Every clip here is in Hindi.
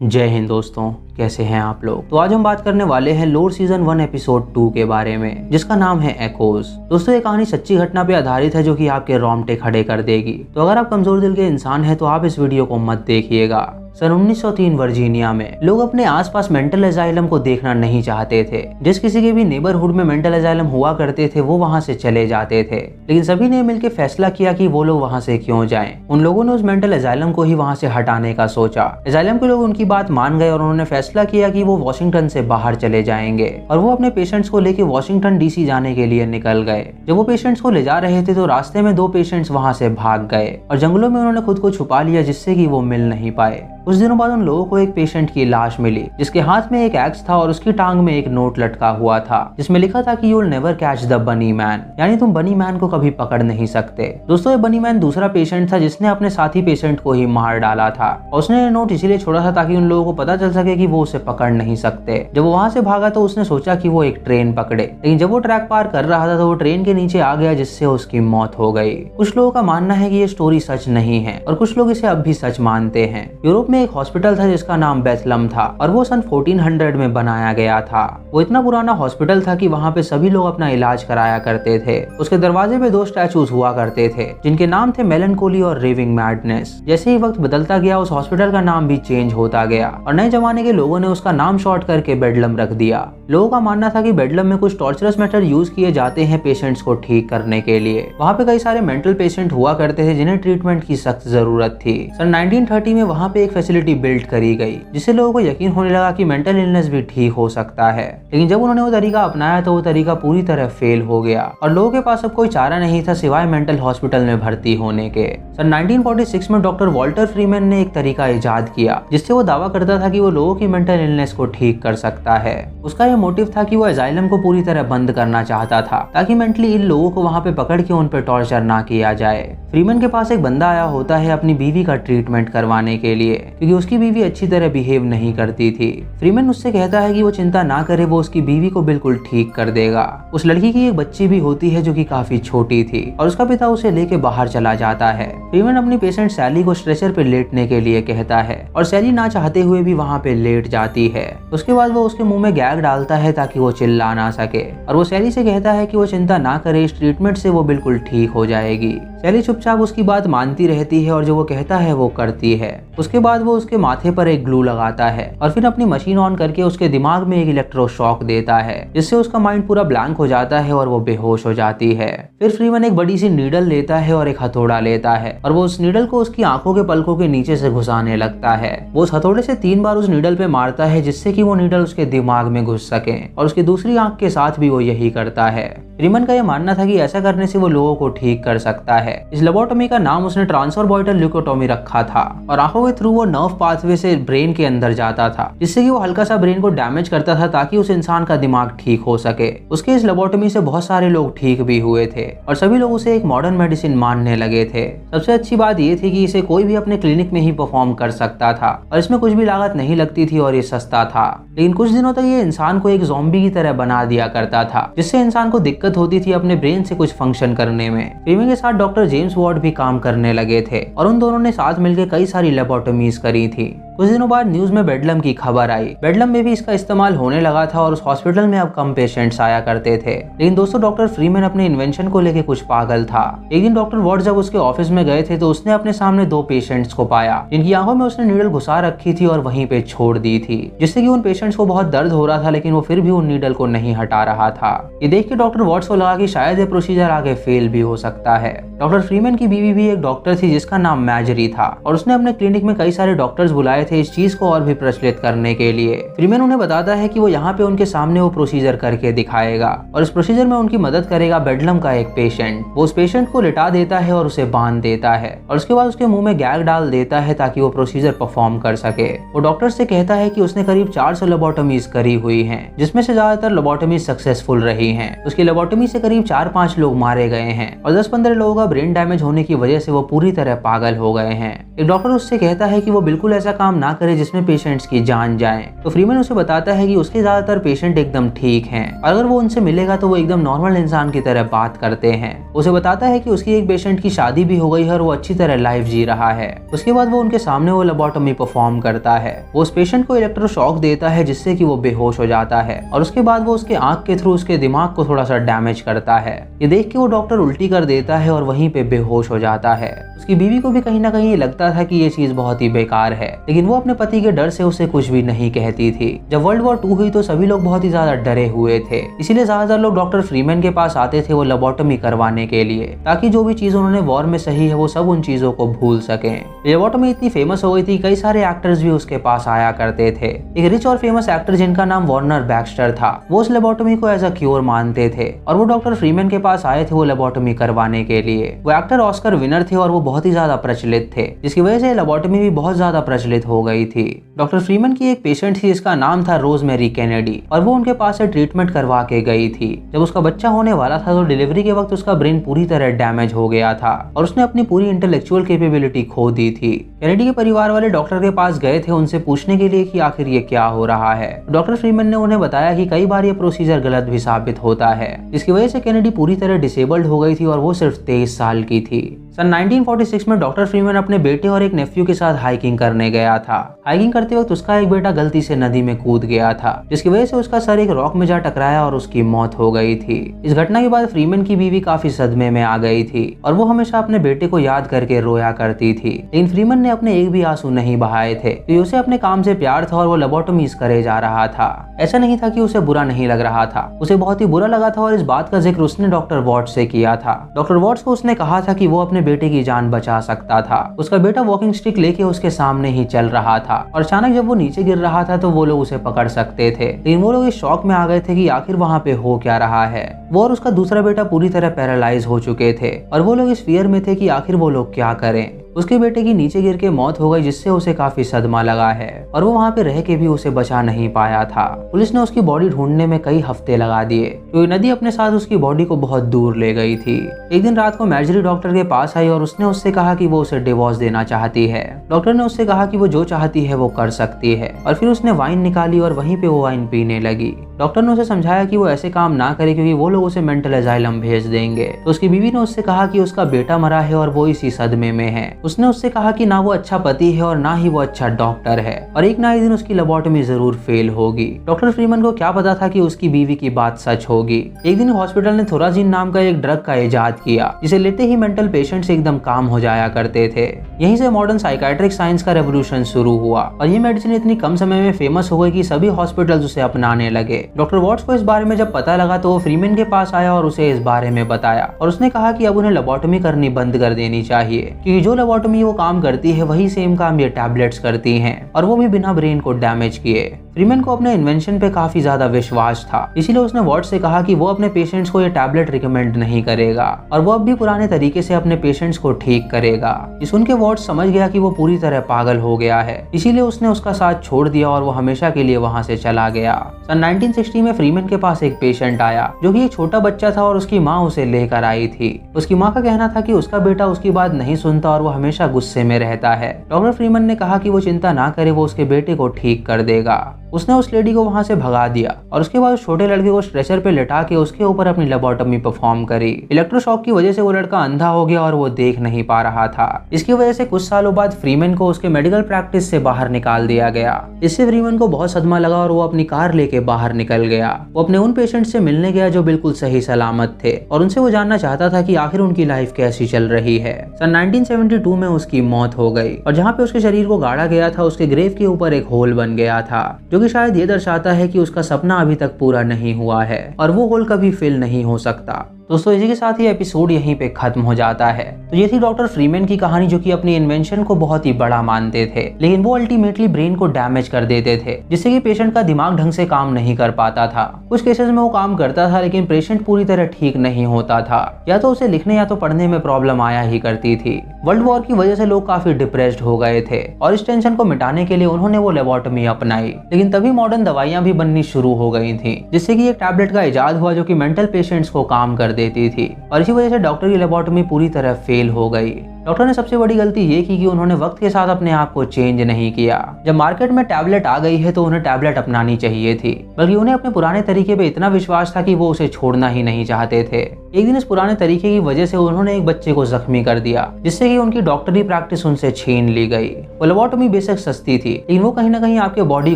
जय हिंद दोस्तों, कैसे हैं आप लोग। तो आज हम बात करने वाले हैं लोर सीजन 1 एपिसोड 2 के बारे में, जिसका नाम है एकोज। दोस्तों ये कहानी सच्ची घटना पे आधारित है जो कि आपके रोंगटे खड़े कर देगी। तो अगर आप कमजोर दिल के इंसान हैं तो आप इस वीडियो को मत देखिएगा। सन 1903 वर्जीनिया में लोग अपने आसपास मेंटल एजाइलम को देखना नहीं चाहते थे। जिस किसी के भी नेबरहुड में मेंटल एजाइलम हुआ करते थे वो वहां से चले जाते थे, लेकिन सभी ने मिलकर फैसला किया कि वो लोग वहां से क्यों जाएं। उन लोगों ने उस मेंटल एजाइलम को ही वहां से हटाने का सोचा। एजाइलम के लोग उनकी बात मान गए और उन्होंने फैसला किया कि वो वॉशिंगटन से बाहर चले जाएंगे और वो अपने पेशेंट्स को लेकर वॉशिंगटन डीसी जाने के लिए निकल गए। जब वो पेशेंट्स को ले जा रहे थे तो रास्ते में 2 पेशेंट्स वहां से भाग गए और जंगलों में उन्होंने खुद को छुपा लिया, जिससे कि वो मिल नहीं पाए। कुछ दिनों बाद उन लोगों को एक पेशेंट की लाश मिली जिसके हाथ में एक एक्स था और उसकी टांग में एक नोट लटका हुआ था जिसमें लिखा था कि you will never catch the बनी मैन, यानी तुम बनी मैन को कभी पकड़ नहीं सकते। दोस्तों ये बनी मैन दूसरा पेशेंट था जिसने अपने साथी पेशेंट को ही मार डाला था और उसने नोट इसीलिए छोड़ा था ताकि उन लोगों को पता चल सके कि वो उसे पकड़ नहीं सकते। जब वो वहां से भागा तो उसने सोचा कि वो एक ट्रेन पकड़े, लेकिन जब वो ट्रैक पार कर रहा था तो वो ट्रेन के नीचे आ गया जिससे उसकी मौत हो गई। कुछ लोगों का मानना है कि ये स्टोरी सच नहीं है और कुछ लोग इसे अब भी सच मानते हैं। यूरोप में एक हॉस्पिटल था जिसका नाम बेथलम था और वो सन 1400 में बनाया गया था। वो इतना पुराना हॉस्पिटल था कि वहाँ पे सभी लोग अपना इलाज कराया करते थे। उसके दरवाजे पे 2 स्टैचूज हुआ करते थे जिनके नाम थे मेलनकोली और रेविंग मैडनेस। जैसे ही वक्त बदलता गया उस हॉस्पिटल का नाम भी चेंज होता गया और नए जमाने के लोगों ने उसका नाम शॉर्ट करके बेडलम रख दिया। लोगों का मानना था कि बेडलम में कुछ टॉर्चरस मेथड यूज किए जाते हैं पेशेंट्स को ठीक करने के लिए। वहाँ पे कई सारे मेंटल पेशेंट हुआ करते थे जिन्हें ट्रीटमेंट की सख्त जरूरत थी। सन 1930 में वहाँ पे एक फैसिलिटी बिल्ड करी गई जिससे लोगों को यकीन होने लगा कि मेंटल इलनेस भी ठीक हो सकता है। लेकिन जब उन्होंने वो तरीका अपनाया तो वो तरीका पूरी तरह फेल हो गया और लोगों के पास अब कोई चारा नहीं था सिवाय मेंटल हॉस्पिटल में भर्ती होने के। सन 1946 में डॉक्टर वॉल्टर फ्रीमैन ने एक तरीका इजाद किया जिससे वो दावा करता था कि वो लोगों की मेंटल इलनेस को ठीक कर सकता है। उसका ये मोटिव था कि वो एजाइलम को पूरी तरह बंद करना चाहता था ताकि मेंटली इल लोगों को वहां पे पकड़ के उन पे टॉर्चर ना किया जाए। फ्रीमैन के पास एक बंदा आया होता है अपनी बीवी का ट्रीटमेंट करवाने के लिए क्योंकि उसकी बीवी अच्छी तरह बिहेव नहीं करती थी। फ्रीमैन उससे कहता है कि वो चिंता ना करे, वो उसकी बीवी को बिल्कुल ठीक कर देगा। उस लड़की की एक बच्ची भी होती है जो कि काफी छोटी थी और उसका पिता उसे लेके बाहर चला जाता है। फ्रीमैन अपनी पेशेंट सैली को स्ट्रेचर पे लेटने के लिए कहता है और सैली ना चाहते हुए भी वहाँ पे लेट जाती है। उसके बाद वो उसके मुंह में गैग डालता है ताकि वो चिल्ला ना सके और वो सैली से कहता है कि वो चिंता ना करे, इस ट्रीटमेंट से वो बिल्कुल ठीक हो जाएगी। सैली चुपचाप उसकी बात मानती रहती है और जो वो कहता है वो करती है। उसके बाद वो उसके माथे पर एक ग्लू लगाता है और फिर अपनी मशीन ऑन करके उसके दिमाग में एक इलेक्ट्रोशॉक देता है जिससे उसका माइंड पूरा ब्लैंक हो जाता है और वो बेहोश हो जाती है। फिर फ्रीमैन एक बड़ी सी नीडल लेता है और एक हथौड़ा लेता है और वो उस नीडल को उसकी आंखों के पलकों के नीचे से घुसाने लगता है। वो उस हथौड़े से 3 बार उस नीडल पे मारता है जिससे कि वो नीडल उसके दिमाग में घुस सके और उसकी दूसरी आंख के साथ भी वो यही करता है। फ्रीमैन का यह मानना था कि ऐसा करने से वो लोगों को ठीक कर सकता है। इस लेबोटोमी का नाम उसने ट्रांसवर्बोइटल ल्यूकोटोमी रखा था और आंखों के थ्रू वो नर्व पाथवे से ब्रेन के अंदर जाता था जिससे कि वो हल्का सा ब्रेन को डैमेज करता था ताकि उस इंसान का दिमाग ठीक हो सके। उसके इस लेबोटोमी से बहुत सारे लोग ठीक भी हुए थे और सभी लोग उसे एक मॉडर्न मेडिसिन मानने लगे थे। सबसे अच्छी बात ये थी कि इसे कोई भी अपने क्लिनिक में ही परफॉर्म कर सकता था और इसमें कुछ भी लागत नहीं लगती थी और ये सस्ता था। लेकिन कुछ दिनों तक ये इंसान को एक ज़ॉम्बी की तरह बना दिया करता था जिससे इंसान को दिक्कत होती थी अपने ब्रेन से कुछ फंक्शन करने में। फ्रीमैन के साथ डॉक्टर जेम्स वॉर्ड भी काम करने लगे थे और उन दोनों ने साथ मिलकर कई सारी लेबोटोमीज करी थी। कुछ दिनों बाद न्यूज में बेडलम की खबर आई। बेडलम में भी इसका इस्तेमाल होने लगा था और उस हॉस्पिटल में अब कम पेशेंट्स आया करते थे। लेकिन दोस्तों डॉक्टर फ्रीमैन अपने इन्वेंशन को लेके कुछ पागल था। एक दिन डॉक्टर वॉर्ड जब उसके ऑफिस में गए थे तो उसने अपने सामने 2 पेशेंट्स को पाया जिनकी आंखों में उसने नीडल घुसा रखी थी और वहीं पे छोड़ दी थी जिससे कि उन पेशेंट्स को बहुत दर्द हो रहा था, लेकिन वो फिर भी उन नीडल को नहीं हटा रहा था। ये देख के डॉक्टर वॉर्ड्स को लगा कि शायद ये प्रोसीजर आगे फेल भी हो सकता है। डॉक्टर फ्रीमैन की बीवी भी एक डॉक्टर थी जिसका नाम मैजरी था और उसने अपने क्लिनिक में कई सारे डॉक्टर्स बुलाए थे इस चीज को और भी प्रचलित करने के लिए। फ्रीमैन उन्हें बताता है कि वो यहाँ पे उनके सामने वो प्रोसीजर करके दिखाएगा और इस प्रोसीजर में उनकी मदद करेगा बेडलम का एक पेशेंट। वो उस पेशेंट को लिटा देता है और उसे बांध देता है और उसके बाद उसके मुंह में गैग डाल देता है ताकि वो प्रोसीजर परफॉर्म कर सके। वो डॉक्टर से कहता है कि उसने करीब 400 लेबोटोमीज करी हुई हैं जिसमें से ज्यादातर लेबोटोमीज सक्सेसफुल रही हैं। उसकी लेबोटोमी से करीब 4-5 लोग मारे गए हैं और 10-15 लोगों का ब्रेन डैमेज होने की वजह से वो पूरी तरह पागल हो गए हैं। एक डॉक्टर उससे कहता है कि वो बिल्कुल ऐसा काम ना करे जिसमें पेशेंट्स की जान जाए। तो फ्रीमैन उसे बताता है कि उसके ज्यादातर पेशेंट एकदम ठीक हैं और अगर वो उनसे मिलेगा तो वो एकदम नॉर्मल इंसान की तरह बात करते हैं। उसे बताता है कि उसकी एक पेशेंट की शादी भी हो गई है और वो अच्छी तरह लाइफ जी रहा है। उसके बाद वो उनके सामने वो लेबोटोमी परफॉर्म करता है। वो उस पेशेंट को इलेक्ट्रोशॉक देता है जिससे कि वो बेहोश हो जाता है और उसके बाद वो उसके आंख के थ्रू उसके दिमाग को थोड़ा सा डैमेज करता है। ये देख के वो डॉक्टर उल्टी कर देता है और वहीं पे बेहोश हो जाता है। उसकी बीवी को भी कहीं ना कहीं लगता था कि ये चीज बहुत ही बेकार है, लेकिन वो अपने पति के डर से उसे कुछ भी नहीं कहती थी। जब वर्ल्ड वॉर 2 हुई तो सभी लोग बहुत ही ज्यादा डरे हुए थे, इसीलिए ज्यादातर लोग डॉक्टर फ्रीमैन के पास आते थे वो लेबोटोमी करवाने के लिए, ताकि जो भी चीज उन्होंने वॉर में सही है वो सब उन चीजों को भूल सके। लेबोटोमी इतनी फेमस हो गई थी, कई सारे एक्टर्स भी उसके पास आया करते थे। एक रिच और फेमस एक्टर जिनका नाम वार्नर बैक्स्टर था, वो उस लेबोटोमी को एज अ क्योर मानते थे और वो डॉक्टर फ्रीमैन के पास आए थे वो लेबोटोमी करवाने के लिए। वो एक्टर ऑस्कर विनर थे और वो बहुत ही ज्यादा प्रचलित थे, जिसकी वजह से लेबोटोमी भी बहुत ज्यादा प्रचलित हो गई थी। डॉक्टर फ्रीमैन की एक पेशेंट थी जिसका नाम था रोजमेरी कैनेडी और वो उनके पास से ट्रीटमेंट करवा के गई थी। जब उसका बच्चा होने वाला था तो डिलीवरी के वक्त उसका ब्रेन पूरी तरह डैमेज हो गया था और उसने अपनी पूरी इंटेलेक्चुअल कैपेबिलिटी खो दी थी। कैनेडी के परिवार वाले डॉक्टर के पास गए थे उनसे पूछने के लिए कि आखिर ये क्या हो रहा है। डॉक्टर फ्रीमैन ने उन्हें बताया कि कई बार ये प्रोसीजर गलत भी साबित होता है, जिसकी वजह से कैनेडी पूरी तरह डिसेबल्ड हो गई थी और वो सिर्फ 23 साल की थी। सन 1946 में डॉक्टर फ्रीमैन अपने बेटे और एक नेफ्यू के साथ हाइकिंग करने गया था। हाइकिंग करते वक्त उसका एक बेटा गलती से नदी में कूद गया था, जिसकी वजह से उसका सर एक रॉक में जा टकराया और उसकी मौत हो गई थी। इस घटना के बाद फ्रीमैन की बीवी काफी सदमे में आ गई थी और वो हमेशा अपने बेटे को याद करके रोया करती थी, लेकिन फ्रीमैन ने अपने एक भी आंसू नहीं बहाए थे क्योंकि उसे अपने काम से प्यार था और वो लेबोटोमीज करे जा रहा था। ऐसा नहीं था कि उसे बुरा नहीं लग रहा था, उसे बहुत ही बुरा लगा था और इस बात का जिक्र उसने डॉक्टर वॉट्स से किया था। डॉक्टर वॉट्स को उसने कहा था कि वो अपने बेटे की जान बचा सकता था। उसका बेटा वॉकिंग स्टिक लेके उसके सामने ही चल रहा था और अचानक जब वो नीचे गिर रहा था तो वो लोग उसे पकड़ सकते थे, लेकिन वो लोग इस शॉक में आ गए थे कि आखिर वहाँ पे हो क्या रहा है। वो और उसका दूसरा बेटा पूरी तरह पैरालाइज हो चुके थे और वो लोग इस फियर में थे कि आखिर वो लोग क्या करें। उसके बेटे की नीचे गिर के मौत हो गई, जिससे उसे काफी सदमा लगा है और वो वहाँ पे रह के भी उसे बचा नहीं पाया था। पुलिस ने उसकी बॉडी ढूंढने में कई हफ्ते लगा दिए क्योंकि नदी अपने साथ उसकी बॉडी को बहुत दूर ले गई थी। एक दिन रात को मैर्जरी डॉक्टर के पास आई और उसने उससे कहा कि वो उसे डिवोर्स देना चाहती है। डॉक्टर ने उससे कहा कि वो जो चाहती है वो कर सकती है और फिर उसने वाइन निकाली और वहीं पे वो वाइन पीने लगी। डॉक्टर ने उसे समझाया कि वो ऐसे काम ना करे क्योंकि वो लोग उसे मेंटल अजाइलम भेज देंगे। तो उसकी बीवी ने उससे कहा कि उसका बेटा मरा है और वो इसी सदमे में है। उसने उससे कहा कि ना वो अच्छा पति है और ना ही वो अच्छा डॉक्टर है और एक ना एक दिन उसकी लेबोटोमी जरूर फेल होगी। डॉक्टर फ्रीमैन को क्या पता था कि उसकी बीवी की बात सच होगी। एक दिन हॉस्पिटल ने थोराजीन नाम का एक ड्रग का इजाद किया जिसे लेते ही मेंटल पेशेंट्स एकदम काम हो जाया करते थे। यहीं से मॉडर्न साइकाट्रिक साइंस का रेवोल्यूशन शुरू हुआ और ये मेडिसिन इतनी कम समय में फेमस हो गई कि सभी हॉस्पिटल्स उसे अपनाने लगे। डॉक्टर वॉट्स को इस बारे में जब पता लगा तो वो फ्रीमैन के पास आया और उसे इस बारे में बताया और उसने कहा कि अब उन्हें लेबोटोमी करनी बंद कर देनी चाहिए क्योंकि जो लेबोटोमी वो काम करती है वही सेम काम ये टैबलेट्स करती हैं और वो भी बिना ब्रेन को डैमेज किए। फ्रीमैन को अपने इन्वेंशन पे काफी ज्यादा विश्वास था, इसीलिए उसने वॉट्स से कहा कि वो अपने पेशेंट्स को ये टैबलेट रिकमेंड नहीं करेगा और वो अब भी पुराने तरीके से अपने पेशेंट्स को ठीक करेगा। ये सुन के वॉट्स समझ गया कि वो पूरी तरह पागल हो गया है, इसीलिए उसने उसका साथ छोड़ दिया और वो हमेशा के लिए वहाँ से चला गया। सन 1960 में फ्रीमैन के पास एक पेशेंट आया जो कि एक छोटा बच्चा था और उसकी माँ उसे लेकर आई थी। उसकी माँ का कहना था कि उसका बेटा उसकी बात नहीं सुनता और वो हमेशा गुस्से में रहता है। डॉक्टर फ्रीमैन ने कहा कि वो चिंता ना करे, वो उसके बेटे को ठीक कर देगा। उसने उस लेडी को वहां से भगा दिया और उसके बाद उस छोटे लड़के को स्ट्रेचर पे लिटा के उसके ऊपर अपनी लेबोटोमी परफॉर्म करी। इलेक्ट्रोशॉक की वजह से वो लड़का अंधा हो गया और वो देख नहीं पा रहा था। इसकी वजह से कुछ सालों बाद फ्रीमैन को उसके मेडिकल प्रैक्टिस से बाहर निकाल दिया गया। इससे फ्रीमैन को बहुत सदमा लगा और वो अपनी कार लेके बाहर निकल गया। वो अपने उन पेशेंट से मिलने गया जो बिल्कुल सही सलामत थे और उनसे वो जानना चाहता था कि आखिर उनकी लाइफ कैसी चल रही है। सन 1972 में उसकी मौत हो गई और जहाँ पे उसके शरीर को गाड़ा गया था उसके ग्रेव के ऊपर एक होल बन गया था जो कि शायद ये दर्शाता है कि उसका सपना अभी तक पूरा नहीं हुआ है और वो होल कभी फिल नहीं हो सकता। दोस्तों इसी के साथ ही एपिसोड यहीं पे खत्म हो जाता है। तो ये थी डॉक्टर फ्रीमैन की कहानी जो कि अपनी इन्वेंशन को बहुत ही बड़ा मानते थे, लेकिन वो अल्टीमेटली ब्रेन को डैमेज कर देते थे जिससे कि पेशेंट का दिमाग ढंग से काम नहीं कर पाता था। कुछ केसेस में वो काम करता था लेकिन पेशेंट पूरी तरह ठीक नहीं होता था, या तो उसे लिखने या तो पढ़ने में प्रॉब्लम आया ही करती थी। वर्ल्ड वॉर की वजह से लोग काफी डिप्रेस्ड हो गए थे और इस टेंशन को मिटाने के लिए उन्होंने वो लेबोटोमी अपनाई, लेकिन तभी मॉडर्न दवाइयां भी बननी शुरू हो गई थी जिससे कि एक टैबलेट का इजाद हुआ जो कि मेंटल पेशेंट्स को काम कर देती थी और इसी वजह से डॉक्टर की लेबोटोमी पूरी तरह फेल हो गई। डॉक्टर ने सबसे बड़ी गलती ये की कि उन्होंने वक्त के साथ अपने आप को चेंज नहीं किया। जब मार्केट में टैबलेट आ गई है तो उन्हें टैबलेट अपनानी चाहिए थी, बल्कि उन्हें अपने पुराने तरीके पे इतना विश्वास था कि वो उसे छोड़ना ही नहीं चाहते थे। एक दिन इस पुराने तरीके की वजह से उन्होंने एक बच्चे को जख्मी कर दिया, जिससे कि उनकी डॉक्टरी प्रैक्टिस उनसे छीन ली गई। फ्लेबोटॉमी बेशक सस्ती थी, लेकिन वो कहीं ना कहीं आपके बॉडी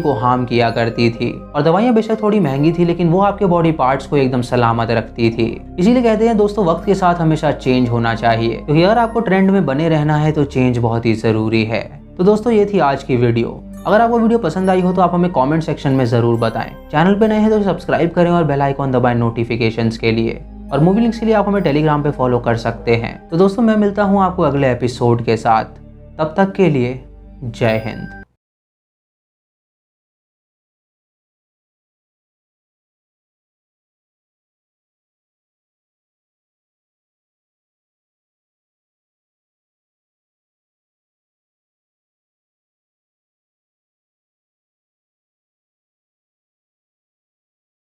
को हार्म किया करती थी, और दवाइयां बेशक थोड़ी महंगी थी, लेकिन वो आपके बॉडी पार्ट्स को एकदम सलामत रखती थी। इसीलिए कहते हैं दोस्तों, वक्त के साथ हमेशा चेंज होना चाहिए, क्योंकि अगर आपको ट्रेंड में बने रहना है तो चेंज बहुत ही जरूरी है। तो दोस्तों, ये थी आज की वीडियो। अगर आपको वीडियो पसंद आई हो तो आप हमें कमेंट सेक्शन में जरूर बताएं। चैनल पे नए हैं तो सब्सक्राइब करें और बेल आइकॉन दबाएं नोटिफिकेशंस के लिए, और मूवी लिंक्स के लिए आप हमें टेलीग्राम पे फॉलो कर सकते हैं। तो दोस्तों, मैं मिलता हूँ आपको अगले एपिसोड के साथ। तब तक के लिए जय हिंद।